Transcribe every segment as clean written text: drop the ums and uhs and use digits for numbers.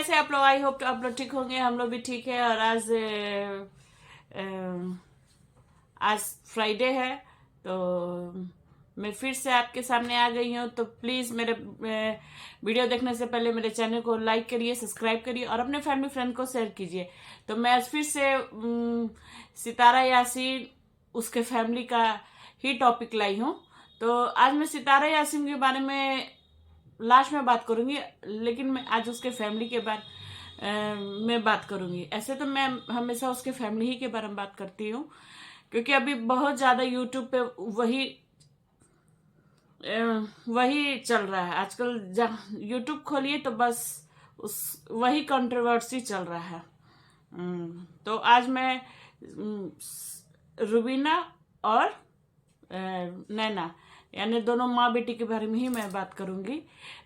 कैसे आप लोग? आई होप आप लोग ठीक होंगे, हम लोग भी ठीक है। और आज फ्राइडे है, तो मैं फिर से आपके सामने आ गई हूँ। तो प्लीज़ मेरे वीडियो देखने से पहले मेरे चैनल को लाइक करिए, सब्सक्राइब करिए और अपने फैमिली फ्रेंड को शेयर कीजिए। तो मैं आज फिर से सितारा यासीन, उसके फैमिली का ही टॉपिक लाई हूँ। तो आज मैं सितारा यासीन के बारे में लास्ट में बात करूंगी, लेकिन मैं आज उसके फैमिली के बारे में बात करूंगी। ऐसे तो मैं हमेशा उसके फैमिली ही के बारे में बात करती हूँ, क्योंकि अभी बहुत ज्यादा यूट्यूब पे वही चल रहा है आजकल। यूट्यूब खोलिए तो बस वही कंट्रोवर्सी चल रहा है। तो आज मैं रुबीना और नैना, यानी दोनों माँ बेटी के बारे में ही मैं बात करूंगी।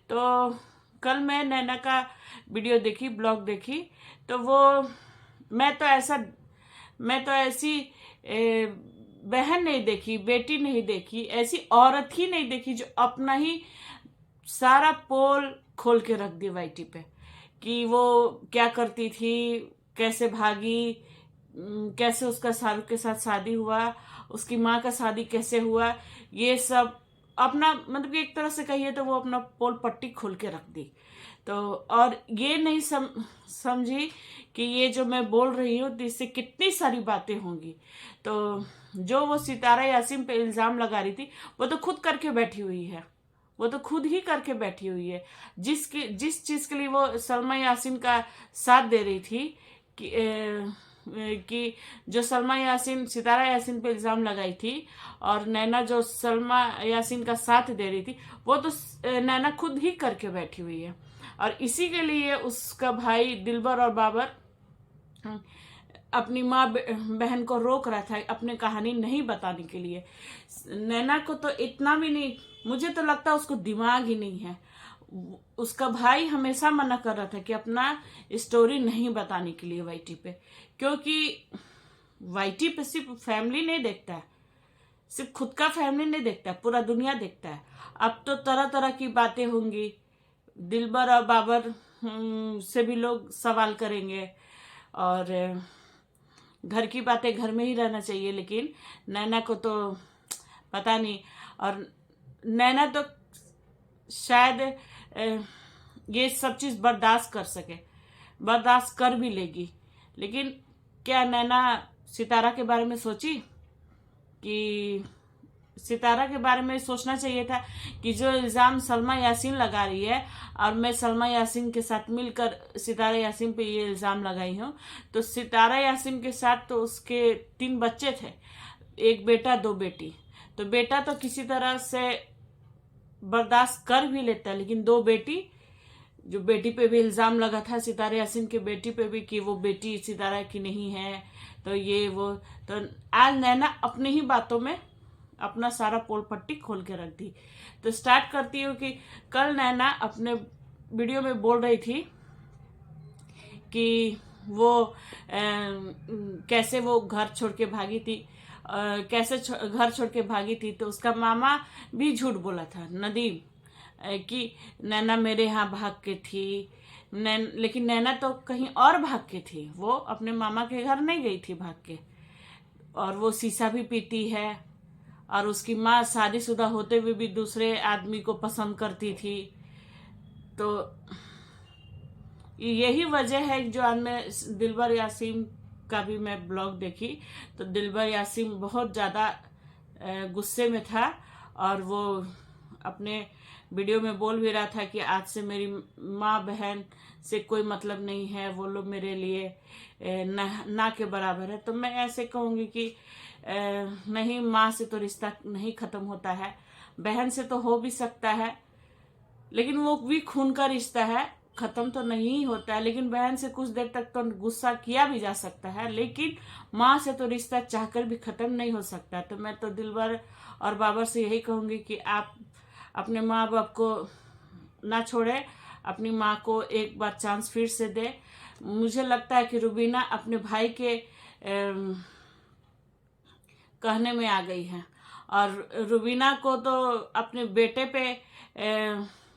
तो कल मैं नैना का वीडियो देखी, ब्लॉग देखी, तो मैं तो ऐसी बहन नहीं देखी, बेटी नहीं देखी, ऐसी औरत ही नहीं देखी जो अपना ही सारा पोल खोल के रख दी वाईटी पे, कि वो क्या करती थी, कैसे भागी, कैसे उसका शाहरुख के साथ शादी हुआ, उसकी माँ का शादी कैसे हुआ, ये सब अपना मतलब कि एक तरह से कहिए तो वो अपना पोल पट्टी खोल के रख दी। तो और ये नहीं समझी कि ये जो मैं बोल रही हूँ तो इससे कितनी सारी बातें होंगी। तो जो वो सितारा यासीन पे इल्जाम लगा रही थी, वो तो खुद करके बैठी हुई है, वो तो खुद ही करके बैठी हुई है। जिस चीज के लिए वो सलमा यासीन का साथ दे रही थी, कि जो सलमा यासीन सितारा यासीन पे इल्जाम लगाई थी, और नैना जो सलमा यासीन का साथ दे रही थी, वो तो नैना खुद ही करके बैठी हुई है। और इसी के लिए उसका भाई दिलबर और बाबर अपनी माँ बहन को रोक रहा था अपनी कहानी नहीं बताने के लिए। नैना को तो इतना भी नहीं, मुझे तो लगता है उसको दिमाग ही नहीं है। उसका भाई हमेशा मना कर रहा था कि अपना स्टोरी नहीं बताने के लिए वाईटी पे, क्योंकि वाईटी पे सिर्फ फैमिली नहीं देखता है, सिर्फ खुद का फैमिली नहीं देखता है, पूरा दुनिया देखता है। अब तो तरह तरह की बातें होंगी, दिलबर और बाबर से भी लोग सवाल करेंगे, और घर की बातें घर में ही रहना चाहिए। लेकिन नैना को तो पता नहीं, और नैना तो शायद ये सब चीज बर्दाश्त कर सके, बर्दाश्त कर भी लेगी। लेकिन क्या नैना सितारा के बारे में सोची? कि सितारा के बारे में सोचना चाहिए था कि जो इल्जाम सलमा यासीन लगा रही है, और मैं सलमा यासीन के साथ मिलकर सितारा यासीन पे ये इल्जाम लगाई हूँ, तो सितारा यासीन के साथ तो उसके 3 बच्चे थे, 1 बेटा 2 बेटी। तो बेटा तो किसी तरह से बर्दाश्त कर भी लेता है, लेकिन 2 बेटी, जो बेटी पे भी इल्जाम लगा था सितारा यासीन की बेटी पे भी, कि वो बेटी सितारा की नहीं है, तो ये वो। तो आज नैना अपनी ही बातों में अपना सारा पोल पट्टी खोल के रख दी। तो स्टार्ट करती हूँ कि कल नैना अपने वीडियो में बोल रही थी कि वो कैसे वो घर छोड़ के भागी थी, कैसे घर छोड़ के भागी थी। तो उसका मामा भी झूठ बोला था, नदीम, कि नैना मेरे यहाँ भाग के थी। लेकिन नैना तो कहीं और भाग के थी, वो अपने मामा के घर नहीं गई थी भाग के। और वो शीशा भी पीती है, और उसकी माँ शादीशुदा होते हुए भी दूसरे आदमी को पसंद करती थी। तो यही वजह है जो आज मैं दिलबर यासीन का भी मैं ब्लॉग देखी, तो दिलबर यासीन बहुत ज़्यादा गुस्से में था, और वो अपने वीडियो में बोल भी रहा था कि आज से मेरी माँ बहन से कोई मतलब नहीं है, वो लोग मेरे लिए ना के बराबर है। तो मैं ऐसे कहूँगी कि नहीं, माँ से तो रिश्ता नहीं खत्म होता है, बहन से तो हो भी सकता है, लेकिन वो भी खून का रिश्ता है, खत्म तो नहीं होता है। लेकिन बहन से कुछ देर तक तो गुस्सा किया भी जा सकता है, लेकिन माँ से तो रिश्ता चाहकर भी खत्म नहीं हो सकता। तो मैं तो दिलबर और बाबर से यही कहूंगी कि आप अपने माँ बाप को ना छोड़े, अपनी माँ को एक बार चांस फिर से दे। मुझे लगता है कि रुबीना अपने भाई के कहने में आ गई है, और रुबीना को तो अपने बेटे पे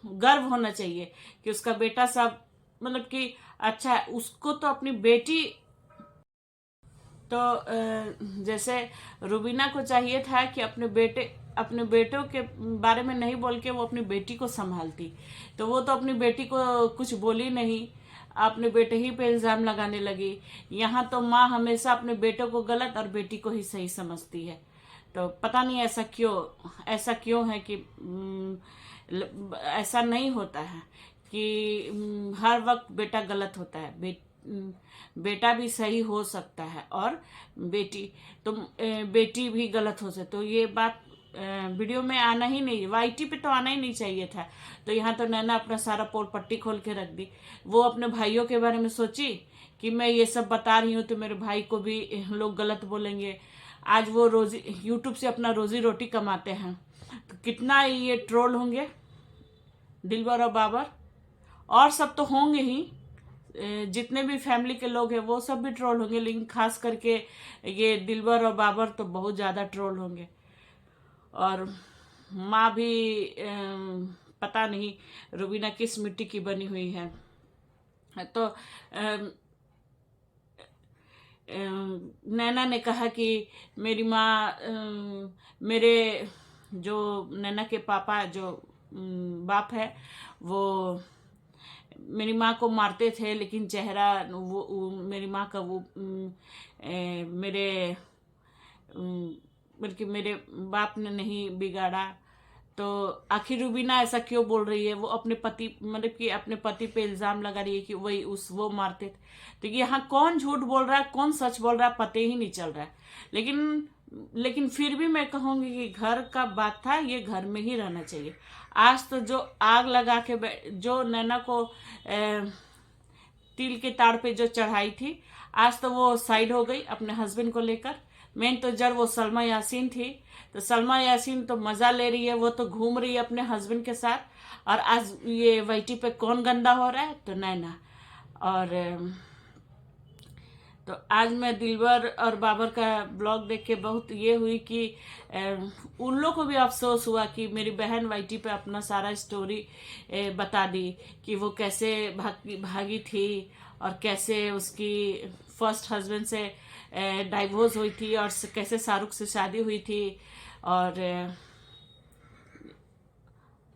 गर्व होना चाहिए कि उसका बेटा सब, मतलब कि अच्छा, उसको तो अपनी बेटी तो जैसे रुबीना को चाहिए था कि अपने बेटों के बारे में नहीं बोल के वो अपनी बेटी को संभालती, तो वो तो अपनी बेटी को कुछ बोली नहीं, अपने बेटे ही पे इल्जाम लगाने लगी। यहाँ तो माँ हमेशा अपने बेटों को गलत और बेटी को ही सही समझती है। तो पता नहीं ऐसा क्यों है कि ऐसा नहीं होता है कि हर वक्त बेटा गलत होता है। बेटा भी सही हो सकता है और बेटी भी गलत हो सकती। तो ये बात वीडियो में आना ही नहीं, वाईटी पे तो आना ही नहीं चाहिए था। तो यहाँ तो नैना अपना सारा पोल पट्टी खोल के रख दी। वो अपने भाइयों के बारे में सोची कि मैं ये सब बता रही हूँ तो मेरे भाई को भी लोग गलत बोलेंगे। आज वो रोजी यूट्यूब से अपना रोजी रोटी कमाते हैं, तो कितना ये ट्रोल होंगे दिलबर और बाबर, और सब तो होंगे ही, जितने भी फैमिली के लोग हैं वो सब भी ट्रोल होंगे, लेकिन खास करके ये दिलबर और बाबर तो बहुत ज़्यादा ट्रोल होंगे। और माँ भी पता नहीं रुबीना किस मिट्टी की बनी हुई है। तो नैना ने कहा कि मेरी माँ मेरे जो नैना के पापा जो बाप है वो मेरी माँ को मारते थे, लेकिन चेहरा वो मेरी माँ का वो बल्कि मेरे बाप ने नहीं बिगाड़ा। तो आखिर रुबीना ऐसा क्यों बोल रही है? वो अपने पति मतलब कि अपने पति पे इल्जाम लगा रही है कि वही वो मारते थे। तो यहाँ कौन झूठ बोल रहा है कौन सच बोल रहा है पता ही नहीं चल रहा है। लेकिन फिर भी मैं कहूंगी कि घर का बात था, ये घर में ही रहना चाहिए। आज तो जो आग लगा के जो नैना को तिल के ताड़ पे जो चढ़ाई थी, आज तो वो साइड हो गई अपने हस्बैंड को लेकर। मेन तो जब वो सलमा यासीन थी, तो सलमा यासीन तो मजा ले रही है, वो तो घूम रही है अपने हस्बैंड के साथ। और आज ये वाईटी पे कौन गंदा हो रहा है? तो नैना। और तो आज मैं दिलबर और बाबर का ब्लॉग देख के बहुत ये हुई कि उन लोग को भी अफसोस हुआ कि मेरी बहन वाईटी पे अपना सारा स्टोरी बता दी कि वो कैसे भागी थी और कैसे उसकी फर्स्ट हस्बैंड से डाइवोर्स हुई थी और कैसे शाहरुख से शादी हुई थी।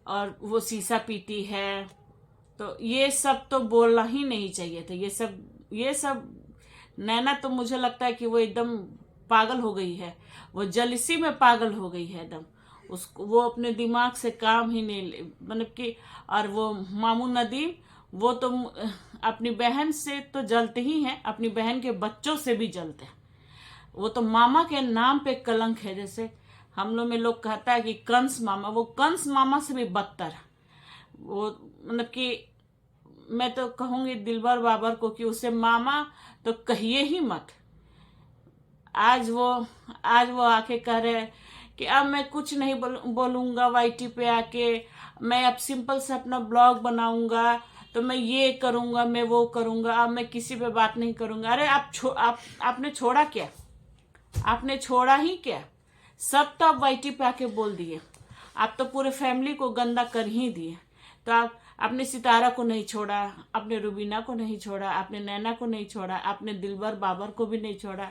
और वो शीशा पीती है। तो ये सब तो बोलना ही नहीं चाहिए था। ये सब नैना तो मुझे लगता है कि वो एकदम पागल हो गई है, वो जलसी में पागल हो गई है एकदम। उसको वो अपने दिमाग से काम ही नहीं मतलब कि। और वो मामू नदीम, वो तो अपनी बहन से तो जलते ही हैं, अपनी बहन के बच्चों से भी जलते हैं। वो तो मामा के नाम पे कलंक है। जैसे हम लोग में लोग कहता है कि कंस मामा, वो कंस मामा से भी बदतर है। वो मतलब कि मैं तो कहूंगी दिलबर बाबर को कि उसे मामा तो कहिए ही मत। आज वो आके कह रहे हैं कि अब मैं कुछ नहीं बोलूंगा वाईटी पे आके, मैं अब सिंपल से अपना ब्लॉग बनाऊंगा, तो मैं ये करूंगा मैं वो करूंगा, अब मैं किसी पे बात नहीं करूंगा। अरे आपने छोड़ा क्या? आपने छोड़ा ही क्या? सब तो आप वाईटी पे आके बोल दिए। आप तो पूरे फैमिली को गंदा कर ही दिए। तो आपने सितारा को नहीं छोड़ा, आपने रुबीना को नहीं छोड़ा, आपने नैना को नहीं छोड़ा, आपने दिलबर बाबर को भी नहीं छोड़ा।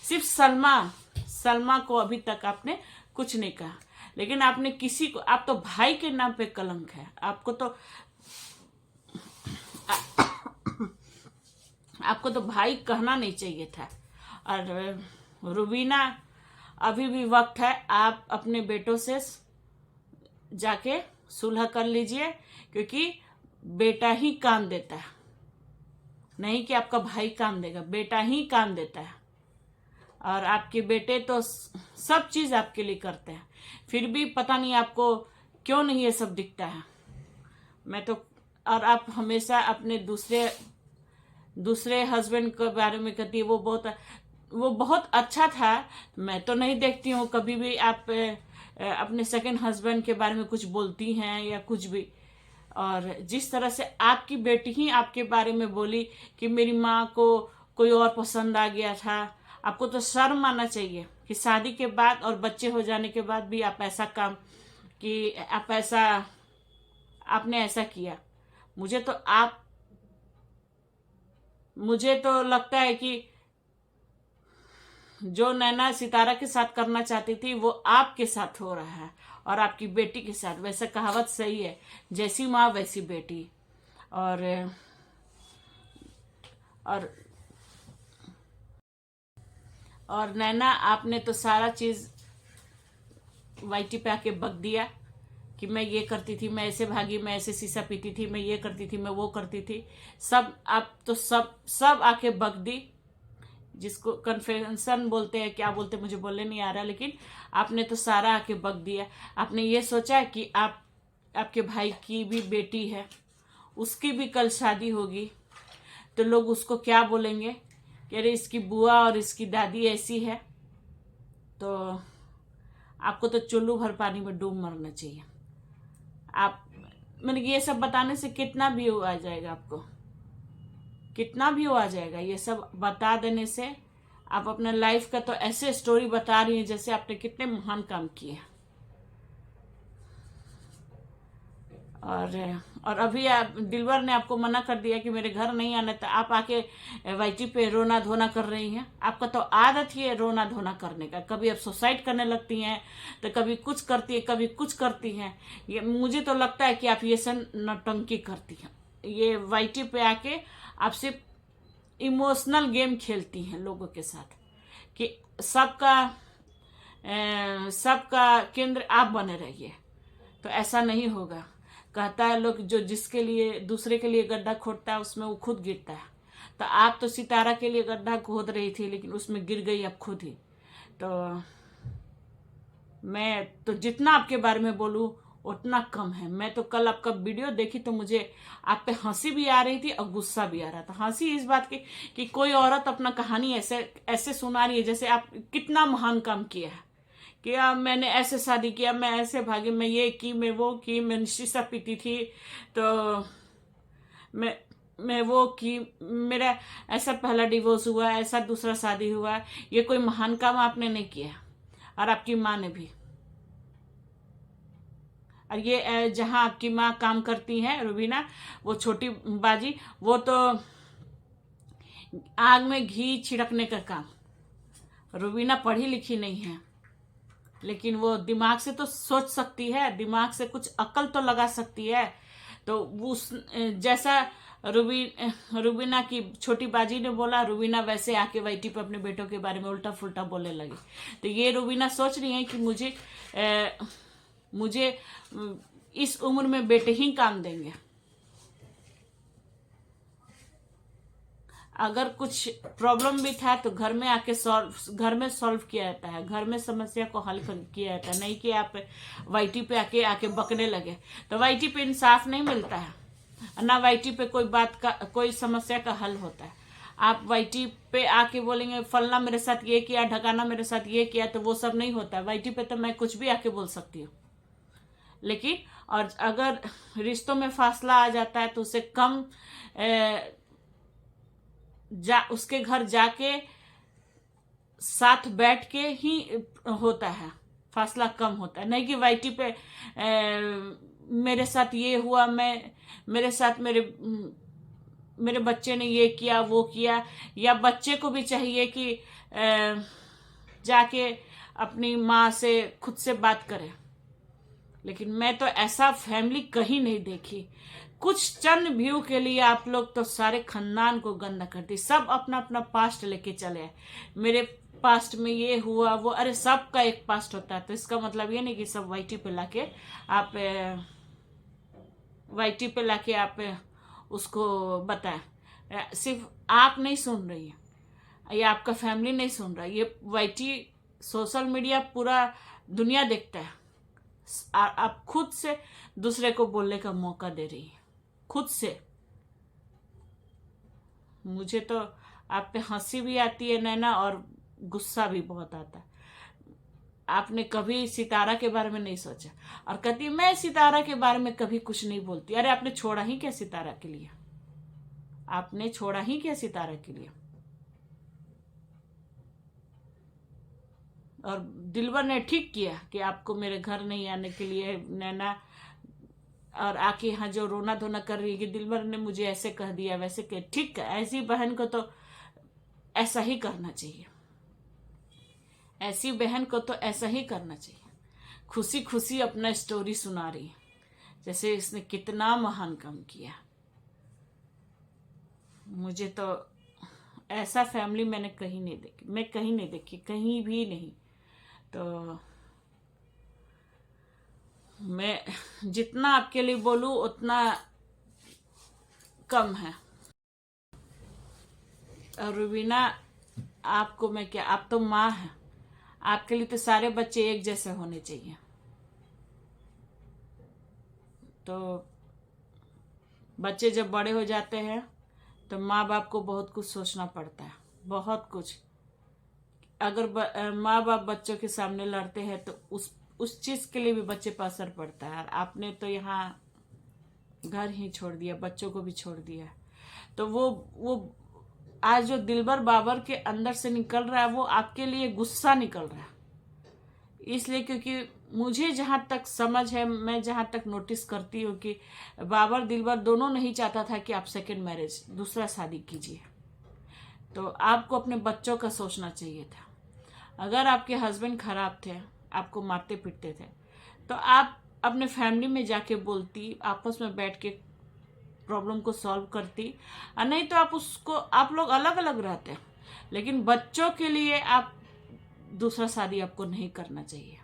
सिर्फ सलमा को अभी तक आपने कुछ नहीं कहा। लेकिन आपने किसी को, आप तो भाई के नाम पे कलंक है आपको तो भाई कहना नहीं चाहिए था। और रुबीना, अभी भी वक्त है, आप अपने बेटों से जाके सुलह कर लीजिए, क्योंकि बेटा ही काम देता है, नहीं कि आपका भाई काम देगा, बेटा ही काम देता है। और आपके बेटे तो सब चीज आपके लिए करते हैं, फिर भी पता नहीं आपको क्यों नहीं ये सब दिखता है। मैं तो, और आप हमेशा अपने दूसरे हस्बैंड के बारे में कहती है वो बहुत अच्छा था। मैं तो नहीं देखती हूँ कभी भी आप अपने सेकंड हस्बैंड के बारे में कुछ बोलती हैं या कुछ भी। और जिस तरह से आपकी बेटी ही आपके बारे में बोली कि मेरी माँ को कोई और पसंद आ गया था, आपको तो शर्म आना चाहिए कि शादी के बाद और बच्चे हो जाने के बाद भी आप ऐसा काम कि आपने ऐसा किया। मुझे तो मुझे तो लगता है कि जो नैना सितारा के साथ करना चाहती थी वो आपके साथ हो रहा है, और आपकी बेटी के साथ। वैसे कहावत सही है, जैसी माँ वैसी बेटी। और और और नैना, आपने तो सारा चीज वाईटी पे आके बक दिया कि मैं ये करती थी, मैं ऐसे भागी, मैं ऐसे शीशा पीती थी, मैं ये करती थी, मैं वो करती थी। सब आप तो सब सब आके बक दी, जिसको कन्फेशन बोलते हैं, क्या बोलते हैं मुझे बोलने नहीं आ रहा, लेकिन आपने तो सारा आके बक दिया। आपने ये सोचा कि आपके भाई की भी बेटी है, उसकी भी कल शादी होगी, तो लोग उसको क्या बोलेंगे कि अरे इसकी बुआ और इसकी दादी ऐसी है। तो आपको तो चुल्लू भर पानी में डूब मरना चाहिए। आप मैंने ये सब बताने से कितना व्यू आ जाएगा आपको, कितना व्यू आ जाएगा ये सब बता देने से। आप अपने लाइफ का तो ऐसे स्टोरी बता रही हैं जैसे आपने कितने महान काम किए। और और अभी आप दिलवर ने आपको मना कर दिया कि मेरे घर नहीं आना, तो आप आके वाईटी पे रोना धोना कर रही हैं। आपका तो आदत ही है रोना धोना करने का। कभी आप सुसाइड करने लगती हैं, तो कभी कुछ करती है, कभी कुछ करती हैं। ये मुझे तो लगता है कि आप ये सब नौटंकी करती हैं। ये वाईटी पे आके आप सिर्फ इमोशनल गेम खेलती हैं लोगों के साथ, कि सबका केंद्र आप बने रहिए। तो ऐसा नहीं होगा। कहता है लोग, जो जिसके लिए दूसरे के लिए गड्ढा खोदता है उसमें वो खुद गिरता है। तो आप तो सितारा के लिए गड्ढा खोद रही थी, लेकिन उसमें गिर गई आप खुद ही। तो मैं तो जितना आपके बारे में बोलूं उतना कम है। मैं तो कल आपका वीडियो देखी तो मुझे आप पे हंसी भी आ रही थी और गुस्सा भी आ रहा था। हंसी इस बात की कि कोई औरत अपना कहानी ऐसे ऐसे सुना रही है जैसे आप कितना महान काम किया है, कि मैंने ऐसे शादी किया, मैं ऐसे भागी, मैं ये की, मैं वो की, मैं शीशा पीती थी, तो मैं वो की, मेरा ऐसा पहला डिवोर्स हुआ, ऐसा दूसरा शादी हुआ। ये कोई महान काम आपने नहीं किया, और आपकी माँ ने भी। और ये जहाँ आपकी माँ काम करती हैं रुबीना, वो छोटी बाजी, वो तो आग में घी छिड़कने का काम। रुबीना पढ़ी लिखी नहीं है, लेकिन वो दिमाग से तो सोच सकती है, दिमाग से कुछ अकल तो लगा सकती है। तो उस जैसा रुबीना की छोटी बाजी ने बोला, रुबीना वैसे आके वाईटी पे अपने बेटों के बारे में उल्टा फुल्टा बोलने लगी। तो ये रुबीना सोच रही है कि मुझे इस उम्र में बेटे ही काम देंगे। अगर कुछ प्रॉब्लम भी था तो घर में आके घर में सॉल्व किया जाता है, घर में समस्या को हल किया जाता है, नहीं कि आप वाईटी पे आके बकने लगे। तो वाईटी पे इंसाफ नहीं मिलता है, ना वाईटी पे कोई समस्या का हल होता है। आप वाईटी पे आके बोलेंगे फलना मेरे साथ ये किया, ढकाना मेरे साथ ये किया, तो वो सब नहीं होता है। वाईटी पे तो मैं कुछ भी आके बोल सकती हूँ, लेकिन और अगर रिश्तों में फासला आ जाता है तो उसे कम उसके घर जाके साथ बैठ के ही होता है, फासला कम होता है। नहीं कि वाईटी पे मेरे साथ ये हुआ, मेरे साथ मेरे बच्चे ने ये किया वो किया। या बच्चे को भी चाहिए कि जाके अपनी माँ से खुद से बात करे। लेकिन मैं तो ऐसा फैमिली कहीं नहीं देखी। कुछ चंद व्यू के लिए आप लोग तो सारे खानदान को गंदा करती। सब अपना अपना पास्ट लेके चले, मेरे पास्ट में ये हुआ वो, अरे सबका एक पास्ट होता है। तो इसका मतलब ये नहीं कि सब वाईटी पे लाके आप उसको बताएं। सिर्फ आप नहीं सुन रही है, या आपका फैमिली नहीं सुन रहा, ये वाईटी सोशल मीडिया पूरा दुनिया देखता है। आप खुद से दूसरे को बोलने का मौका दे रही है, खुद से। मुझे तो आप पे हंसी भी आती है नैना, और गुस्सा भी बहुत आता है। आपने कभी सितारा के बारे में नहीं सोचा, और कहती है मैं सितारा के बारे में कभी कुछ नहीं बोलती। अरे आपने छोड़ा ही क्या सितारा के लिए? आपने छोड़ा ही क्या सितारा के लिए? और दिलबर ने ठीक किया कि आपको मेरे घर नहीं आने के लिए नैना और आके यहाँ जो रोना धोना कर रही है कि दिलबर ने मुझे ऐसे कह दिया वैसे कह, ठीक है, ऐसी बहन को तो ऐसा ही करना चाहिए, ऐसी बहन को तो ऐसा ही करना चाहिए। खुशी खुशी अपना स्टोरी सुना रही है, जैसे इसने कितना महान काम किया। मुझे तो ऐसा फैमिली मैंने कहीं नहीं देखी, मैं कहीं नहीं देखी, कहीं भी नहीं। तो मैं जितना आपके लिए बोलूं उतना कम है। और रुबीना, आपको मैं क्या, आप तो माँ हैं, आपके लिए तो सारे बच्चे एक जैसे होने चाहिए। तो बच्चे जब बड़े हो जाते हैं तो माँ बाप को बहुत कुछ सोचना पड़ता है, बहुत कुछ। अगर माँ बाप बच्चों के सामने लड़ते हैं तो उस चीज के लिए भी बच्चे पर असर पड़ता है। और आपने तो यहाँ घर ही छोड़ दिया, बच्चों को भी छोड़ दिया। तो वो आज जो दिलबर बाबर के अंदर से निकल रहा है वो आपके लिए गुस्सा निकल रहा है। इसलिए क्योंकि मुझे जहां तक समझ है, मैं जहां तक नोटिस करती हूँ कि बाबर दिलबर दोनों नहीं चाहता था कि आप सेकंड मैरिज, दूसरा शादी कीजिए। तो आपको अपने बच्चों का सोचना चाहिए था। अगर आपके हस्बैंड खराब थे, आपको मारते पीटते थे, तो आप अपने फैमिली में जाके बोलती, आपस में बैठ के प्रॉब्लम को सॉल्व करती। और नहीं तो आप लोग अलग अलग रहते। लेकिन बच्चों के लिए आप दूसरा शादी आपको नहीं करना चाहिए।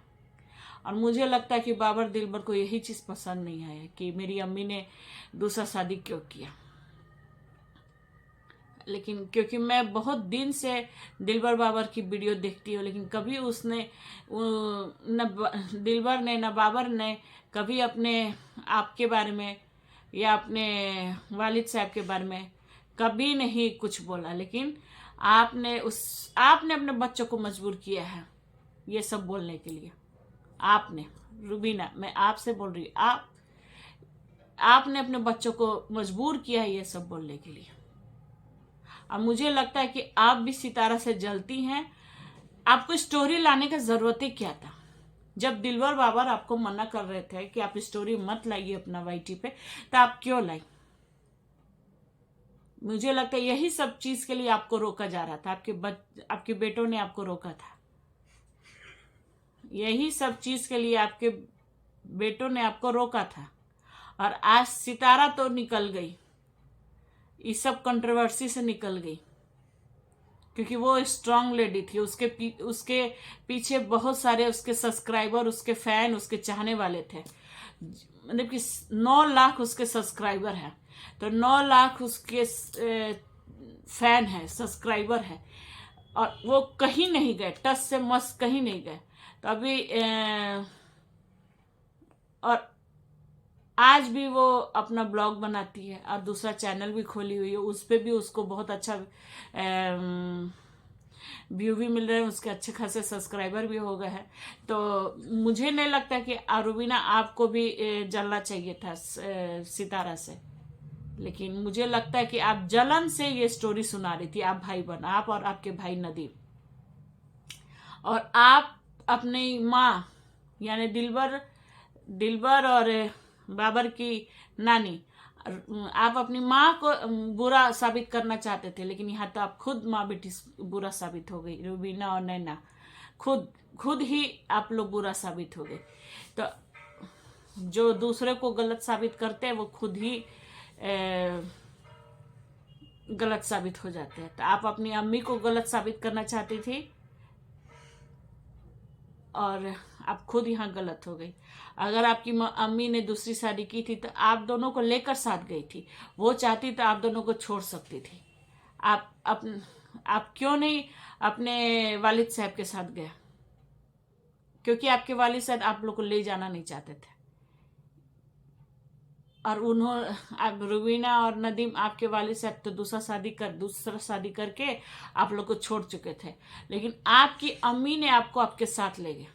और मुझे लगता है कि बाबर दिलबर को यही चीज पसंद नहीं आया कि मेरी अम्मी ने दूसरा शादी क्यों किया। लेकिन क्योंकि मैं बहुत दिन से दिलबर बाबर की वीडियो देखती हूँ, लेकिन कभी उसने न दिलबर ने न बाबर ने कभी अपने आपके बारे में या अपने वालिद साहब के बारे में कभी नहीं कुछ बोला। लेकिन आपने अपने बच्चों को मजबूर किया है ये सब बोलने के लिए। आपने, रुबीना, मैं आपसे बोल रही हूँ, आपने अपने बच्चों को मजबूर किया है ये सब बोलने के लिए। अब मुझे लगता है कि आप भी सितारा से जलती हैं। आपको स्टोरी लाने का जरूरत ही क्या था? जब दिलबर बाबर आपको मना कर रहे थे कि आप स्टोरी मत लाइए अपना वाईटी पे, तो आप क्यों लाई? मुझे लगता है यही सब चीज के लिए आपको रोका जा रहा था। आपके बेटों ने आपको रोका था। यही सब चीज के लिए आपके बेटों ने आपको रोका था। और आज सितारा तो निकल गई, इस सब कंट्रोवर्सी से निकल गई, क्योंकि वो स्ट्रांग लेडी थी। उसके पीछे बहुत सारे उसके सब्सक्राइबर, उसके फैन, उसके चाहने वाले थे। मतलब कि 9 लाख उसके सब्सक्राइबर हैं। तो 9 लाख उसके फैन है, सब्सक्राइबर है, और वो कहीं नहीं गए, टस से मस कहीं नहीं गए। तो अभी और आज भी वो अपना ब्लॉग बनाती है और दूसरा चैनल भी खोली हुई है। उस पर भी उसको बहुत अच्छा व्यू भी मिल रहे हैं, उसके अच्छे खासे सब्सक्राइबर भी हो गए हैं। तो मुझे नहीं लगता कि रुबीना आपको भी जलना चाहिए था सितारा से। लेकिन मुझे लगता है कि आप जलन से ये स्टोरी सुना रही थी। आप भाई बहन, आप और आपके भाई नदीम, और आप अपनी माँ यानी दिलबर और बाबर की नानी, आप अपनी माँ को बुरा साबित करना चाहते थे। लेकिन यहाँ तो आप खुद माँ बेटी बुरा साबित हो गई। रुबीना और नैना खुद ही आप लोग बुरा साबित हो गए। तो जो दूसरे को गलत साबित करते हैं वो खुद ही गलत साबित हो जाते हैं। तो आप अपनी अम्मी को गलत साबित करना चाहती थी और आप खुद यहाँ गलत हो गई। अगर आपकी अम्मी ने दूसरी शादी की थी तो आप दोनों को लेकर साथ गई थी। वो चाहती तो आप दोनों को छोड़ सकती थी। आप क्यों नहीं अपने वालिद साहब के साथ गए? क्योंकि आपके वालिद साहब आप लोग को ले जाना नहीं चाहते थे। और रुबीना और नदीम, आपके वालिद साहब तो दूसरा शादी करके आप लोग को छोड़ चुके थे। लेकिन आपकी अम्मी ने आपको आपके साथ ले गए।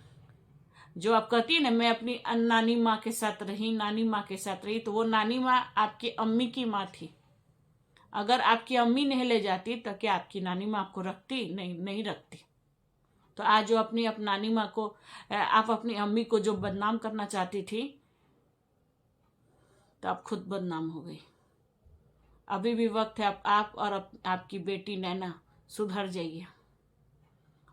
जो आप कहती है ना, मैं अपनी नानी माँ के साथ रही, तो वो नानी माँ आपकी अम्मी की माँ थी। अगर आपकी अम्मी नहीं ले जाती तो क्या आपकी नानी माँ आपको रखती? नहीं रखती। तो आज जो अपनी नानी माँ को, आप अपनी अम्मी को जो बदनाम करना चाहती थी, तो आप खुद बदनाम हो गई। अभी भी वक्त है, आप और आपकी बेटी नैना सुधर जाइए।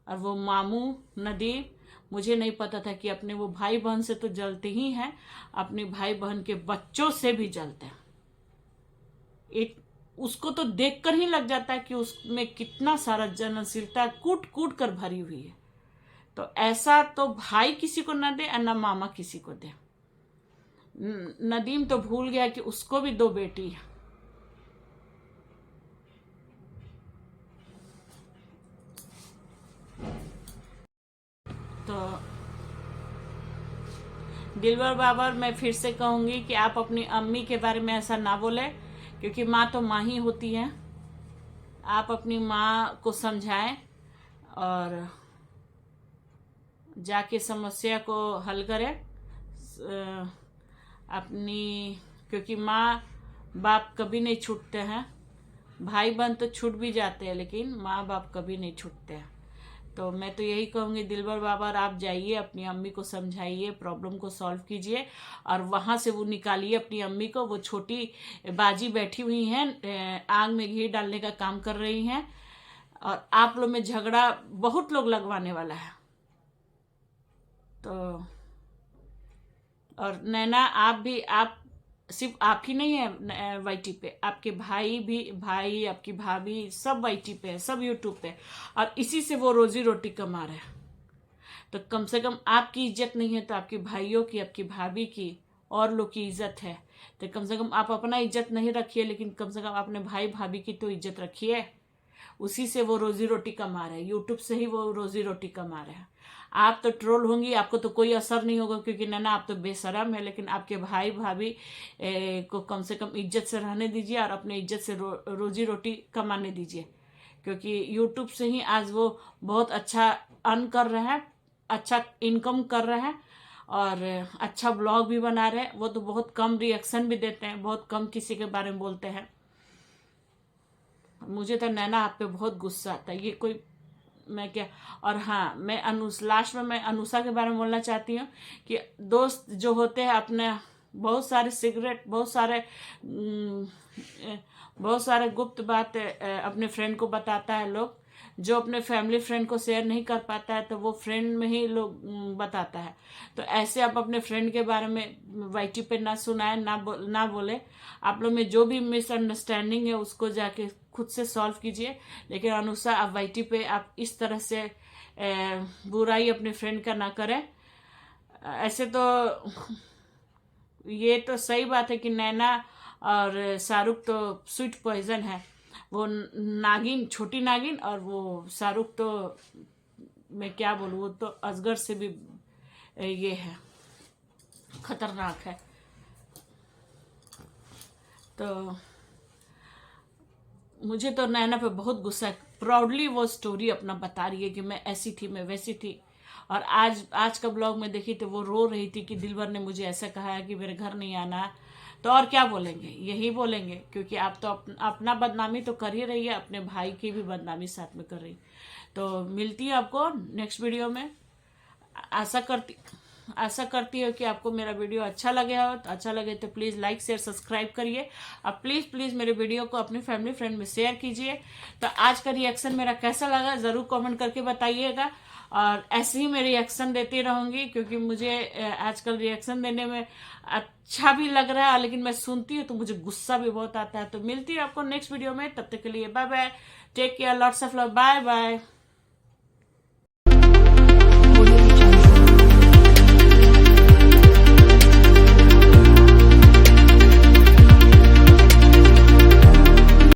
और वो मामू नदीम, मुझे नहीं पता था कि अपने वो भाई बहन से तो जलते ही हैं, अपने भाई बहन के बच्चों से भी जलते हैं। एक उसको तो देखकर ही लग जाता है कि उसमें कितना सारा जलनशीलता कूट कूट कर भरी हुई है। तो ऐसा तो भाई किसी को न दे और न मामा किसी को दे। नदीम तो भूल गया कि उसको भी 2 बेटी है। तो दिलबर बाबर, मैं फिर से कहूंगी कि आप अपनी अम्मी के बारे में ऐसा ना बोले, क्योंकि माँ तो माँ ही होती है। आप अपनी माँ को समझाएं और जाके समस्या को हल करें अपनी, क्योंकि माँ बाप कभी नहीं छूटते हैं। भाई बहन तो छूट भी जाते हैं, लेकिन माँ बाप कभी नहीं छूटते हैं। तो मैं तो यही कहूँगी दिलबर बाबर, आप जाइए अपनी अम्मी को समझाइए, प्रॉब्लम को सॉल्व कीजिए और वहाँ से वो निकालिए अपनी अम्मी को। वो छोटी बाजी बैठी हुई हैं, आग में घी डालने का काम कर रही हैं, और आप लोग में झगड़ा बहुत लोग लगवाने वाला है। तो और नैना, आप सिर्फ आप ही नहीं है वाईटी पे, आपके भाई आपकी भाभी सब वाईटी पे है, सब यूट्यूब पे, और इसी से वो रोजी रोटी कमा रहे हैं। तो कम से कम आपकी इज्जत नहीं है तो आपके भाइयों की, आपकी भाभी की, और लोग की इज्जत है। तो कम से कम आप अपना इज्जत नहीं रखिए, लेकिन कम से कम अपने भाई भाभी की तो इज्जत रखिए। उसी से वो रोजी रोटी कमा रहे हैं, यूट्यूब से ही वो रोजी रोटी कमा रहे हैं। आप तो ट्रोल होंगी, आपको तो कोई असर नहीं होगा, क्योंकि नैना आप तो बेशरम है, लेकिन आपके भाई भाभी को कम से कम इज्जत से रहने दीजिए और अपने इज्जत से रोजी रोटी कमाने दीजिए, क्योंकि यूट्यूब से ही आज वो बहुत अच्छा अर्न कर रहे हैं, अच्छा इनकम कर रहे हैं, और अच्छा ब्लॉग भी बना रहे हैं। वो तो बहुत कम रिएक्शन भी देते हैं, बहुत कम किसी के बारे में बोलते हैं। मुझे तो नैना आप पे बहुत गुस्सा आता है, ये कोई मैं क्या। और हाँ, मैं लास्ट में मैं अनुषा के बारे में बोलना चाहती हूँ कि दोस्त जो होते हैं अपने, बहुत सारे सिगरेट, बहुत सारे गुप्त बात अपने फ्रेंड को बताता है लोग, जो अपने फैमिली फ्रेंड को शेयर नहीं कर पाता है तो वो फ्रेंड में ही लोग बताता है। तो ऐसे आप अपने फ्रेंड के बारे में वाईटी पे ना सुनाए, ना बोले। आप लोग में जो भी मिसअंडरस्टैंडिंग है उसको जाके खुद से सॉल्व कीजिए, लेकिन अनुषा आप वाईटी पे आप इस तरह से बुराई अपने फ्रेंड का ना करें। ऐसे तो ये तो सही बात है कि नैना और शाहरुख तो स्वीट पॉइजन है, वो नागिन, छोटी नागिन, और वो शाहरुख तो मैं क्या बोलूँ, वो तो असगर से भी ये है, खतरनाक है। तो मुझे तो नैना पे बहुत गुस्सा है। प्राउडली वो स्टोरी अपना बता रही है कि मैं ऐसी थी, मैं वैसी थी। और आज का ब्लॉग में देखी तो वो रो रही थी कि दिलबर ने मुझे ऐसा कहा है कि मेरे घर नहीं आना। तो और क्या बोलेंगे, यही बोलेंगे, क्योंकि आप तो अपना बदनामी तो कर ही रही है, अपने भाई की भी बदनामी साथ में कर रही। तो मिलती है आपको नेक्स्ट वीडियो में। आशा करती हो कि आपको मेरा वीडियो अच्छा लगे हो। तो अच्छा लगे तो प्लीज़ लाइक शेयर सब्सक्राइब करिए, और प्लीज़ मेरे वीडियो को अपने फैमिली फ्रेंड में शेयर कीजिए। तो आज का रिएक्शन मेरा कैसा लगा ज़रूर कमेंट करके बताइएगा, और ऐसे ही मैं रिएक्शन देती रहूँगी, क्योंकि मुझे आजकल रिएक्शन देने में अच्छा भी लग रहा है, लेकिन मैं सुनती हूँ तो मुझे गुस्सा भी बहुत आता है। तो मिलती है आपको नेक्स्ट वीडियो में, तब तक के लिए bye bye, take care, lots of love, bye bye.